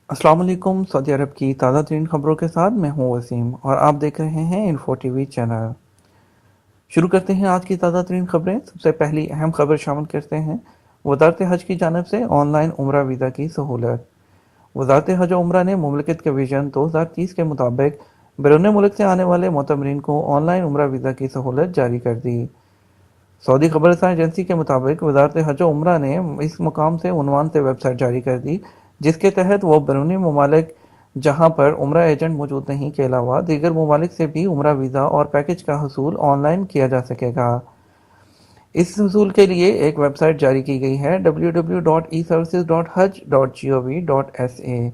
السلام علیکم۔ سعودی عرب کی تازہ ترین خبروں کے ساتھ میں ہوں وسیم اور آپ دیکھ رہے ہیں انفو ٹی وی چینل۔ شروع کرتے ہیں آج کی تازہ ترین خبریں۔ سب سے پہلی اہم خبر شامل کرتے ہیں وزارت حج کی جانب سے آن لائن عمرہ ویزا کی سہولت۔ وزارت حج و عمرہ نے مملکت کے ویژن 2030 کے مطابق بیرون ملک سے آنے والے معتمرین کو آن لائن عمرہ ویزا کی سہولت جاری کر دی۔ سعودی خبر رساں ایجنسی کے مطابق وزارت حج و عمرہ نے اس مقام سے عنوان سے ویب سائٹ جاری کر دی جس کے تحت وہ بیرونی ممالک جہاں پر عمرہ ایجنٹ موجود نہیں کے علاوہ دیگر ممالک سے بھی عمرہ ویزا اور پیکج کا حصول آن لائن کیا جا سکے گا۔ اس حصول کے لیے ایک ویب سائٹ جاری کی گئی ہے www.eservices.hajj.gov.sa۔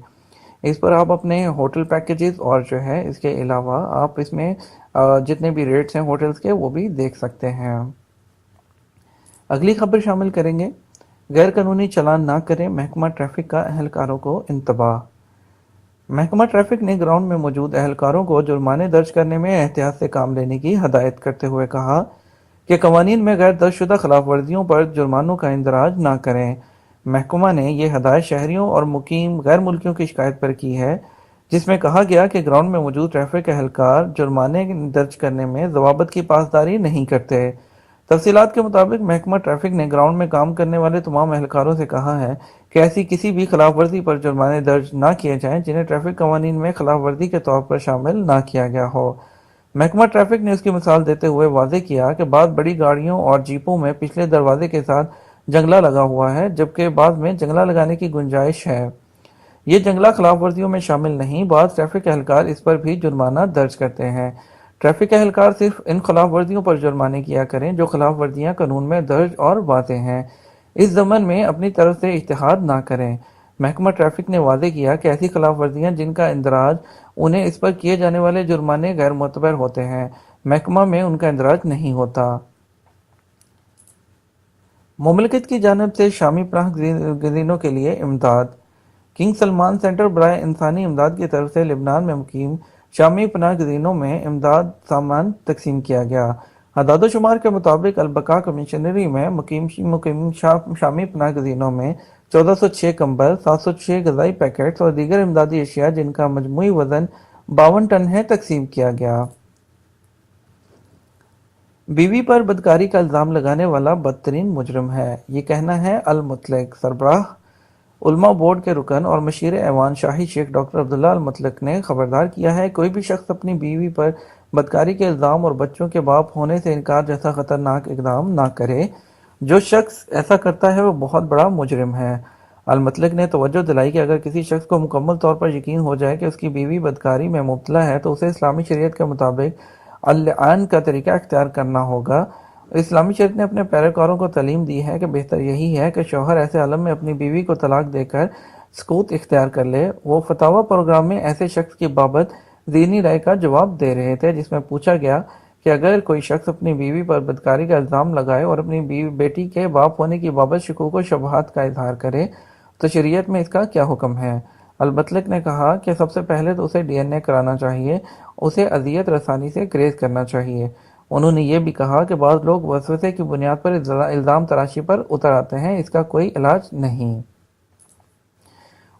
اس پر آپ اپنے ہوٹل پیکیجز اور جو ہے اس کے علاوہ آپ اس میں جتنے بھی ریٹس ہیں ہوٹلز کے وہ بھی دیکھ سکتے ہیں۔ اگلی خبر شامل کریں گے غیر قانونی چالان نہ کریں، محکمہ ٹریفک کا اہلکاروں کو انتباہ۔ محکمہ ٹریفک نے گراؤنڈ میں موجود اہلکاروں کو جرمانے درج کرنے میں احتیاط سے کام لینے کی ہدایت کرتے ہوئے کہا کہ قوانین میں غیر درج شدہ خلاف ورزیوں پر جرمانوں کا اندراج نہ کریں۔ محکمہ نے یہ ہدایت شہریوں اور مقیم غیر ملکیوں کی شکایت پر کی ہے جس میں کہا گیا کہ گراؤنڈ میں موجود ٹریفک اہلکار جرمانے درج کرنے میں ضوابط کی پاسداری نہیں کرتے۔ تفصیلات کے مطابق محکمہ ٹریفک نے گراؤنڈ میں کام کرنے والے تمام اہلکاروں سے کہا ہے کہ ایسی کسی بھی خلاف ورزی پر جرمانے درج نہ کیے جائیں جنہیں ٹریفک قوانین میں خلاف ورزی کے طور پر شامل نہ کیا گیا ہو۔ محکمہ ٹریفک نے اس کی مثال دیتے ہوئے واضح کیا کہ بعض بڑی گاڑیوں اور جیپوں میں پچھلے دروازے کے ساتھ جنگلہ لگا ہوا ہے جبکہ بعض میں جنگلہ لگانے کی گنجائش ہے۔ یہ جنگلہ خلاف ورزیوں میں شامل نہیں، بعض ٹریفک اہلکار اس پر بھی جرمانہ درج کرتے ہیں۔ ٹریفک اہلکار صرف ان خلاف ورزیوں پر جرمانے کیا کریں جو خلاف ورزیاں قانون میں درج اور واضح ہیں، اس ضمن میں اپنی طرف سے اجتہاد نہ کریں۔ محکمہ ٹریفک نے واضح کیا کہ ایسی خلاف ورزیاں جن کا اندراج انہیں اس پر کیے جانے والے جرمانے غیر معتبر ہوتے ہیں، محکمہ میں ان کا اندراج نہیں ہوتا۔ مملکت کی جانب سے شامی پناہ گزینوں کے لیے امداد۔ کنگ سلمان سینٹر برائے انسانی امداد کی طرف سے لبنان میں مقیم شامی پناہ گزینوں میں امداد سامان تقسیم کیا گیا۔ اعداد و شمار کے مطابق البقاء کمیشنری میں مقیم شامی پناہ گزینوں میں 1406 کمبل، 706 غذائی پیکٹس اور دیگر امدادی اشیاء جن کا مجموعی وزن 52 ٹن ہے تقسیم کیا گیا۔ بیوی پر بدکاری کا الزام لگانے والا بدترین مجرم ہے، یہ کہنا ہے المطلق۔ سربراہ علماء بورڈ کے رکن اور مشیر ایوان شاہی شیخ ڈاکٹر عبداللہ المطلق نے خبردار کیا ہے کوئی بھی شخص اپنی بیوی پر بدکاری کے الزام اور بچوں کے باپ ہونے سے انکار جیسا خطرناک اقدام نہ کرے۔ جو شخص ایسا کرتا ہے وہ بہت بڑا مجرم ہے۔ المطلق نے توجہ دلائی کہ اگر کسی شخص کو مکمل طور پر یقین ہو جائے کہ اس کی بیوی بدکاری میں مبتلا ہے تو اسے اسلامی شریعت کے مطابق اللعان کا طریقہ اختیار کرنا ہوگا۔ اسلامی شریعت نے اپنے پیروکاروں کو تعلیم دی ہے کہ بہتر یہی ہے کہ شوہر ایسے عالم میں اپنی بیوی کو طلاق دے کر سکوت اختیار کر لے۔ وہ فتاوی پروگرام میں ایسے شخص کی بابت ذہنی رائے کا جواب دے رہے تھے جس میں پوچھا گیا کہ اگر کوئی شخص اپنی بیوی پر بدکاری کا الزام لگائے اور اپنی بیٹی کے باپ ہونے کی بابت شکوک و شبہات کا اظہار کرے تو شریعت میں اس کا کیا حکم ہے۔ المطلق نے کہا کہ سب سے پہلے تو اسے ڈی این اے کرانا چاہیے، اسے اذیت رسانی سے گریز کرنا چاہیے۔ انہوں نے یہ بھی کہا کہ بعض لوگ وسوسے کی بنیاد پر الزام تراشی پر اتر آتے ہیں، اس کا کوئی علاج نہیں۔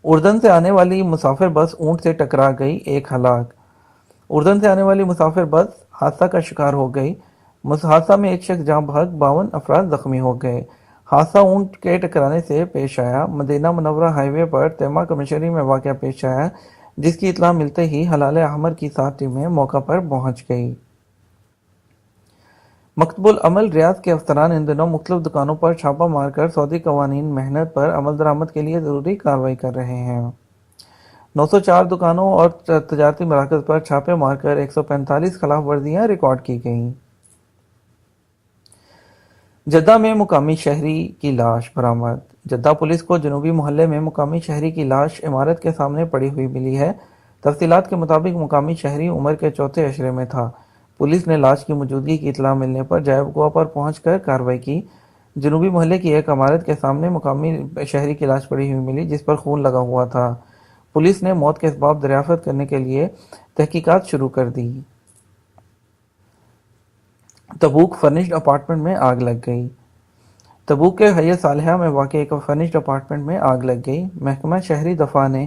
اردن سے آنے والی مسافر بس اونٹ سے ٹکرا گئی، ایک ہلاک۔ اردن سے آنے والی مسافر بس حادثہ کا شکار ہو گئی۔ حادثہ میں ایک شخص جاں بحق، 52 افراد زخمی ہو گئے۔ حادثہ اونٹ کے ٹکرانے سے پیش آیا، مدینہ منورہ ہائی وے پر تیمہ کمیشنری میں واقعہ پیش آیا جس کی اطلاع ملتے ہی ہلال احمر کی 7 ٹیمیں موقع پر پہنچ گئی۔ مکتب العمل ریاض کے افسران ان دنوں مختلف دکانوں پر چھاپہ مار کر سعودی قوانین محنت پر عمل درآمد کے لیے ضروری کارروائی کر رہے ہیں۔ 904 دکانوں اور تجارتی مراکز پر چھاپے مار کر 145 خلاف ورزیاں ریکارڈ کی گئیں۔ جدہ میں مقامی شہری کی لاش برآمد۔ جدہ پولیس کو جنوبی محلے میں مقامی شہری کی لاش عمارت کے سامنے پڑی ہوئی ملی ہے۔ تفصیلات کے مطابق مقامی شہری عمر کے چوتھے عشرے میں تھا۔ پولیس نے لاش کی موجودگی کی اطلاع ملنے پر جائے وقوع پر پہنچ کر کارروائی کی۔ جنوبی محلے کی ایک عمارت کے سامنے مقامی شہری کی لاش پڑی ہوئی ملی جس پر خون لگا ہوا تھا۔ پولیس نے موت کے اسباب دریافت کرنے کے لیے تحقیقات شروع کر دی۔ تبوک فرنشڈ اپارٹمنٹ میں آگ لگ گئی۔ تبوک کے حی صالحہ میں واقع ایک فرنشڈ اپارٹمنٹ میں آگ لگ گئی۔ محکمہ شہری دفاع نے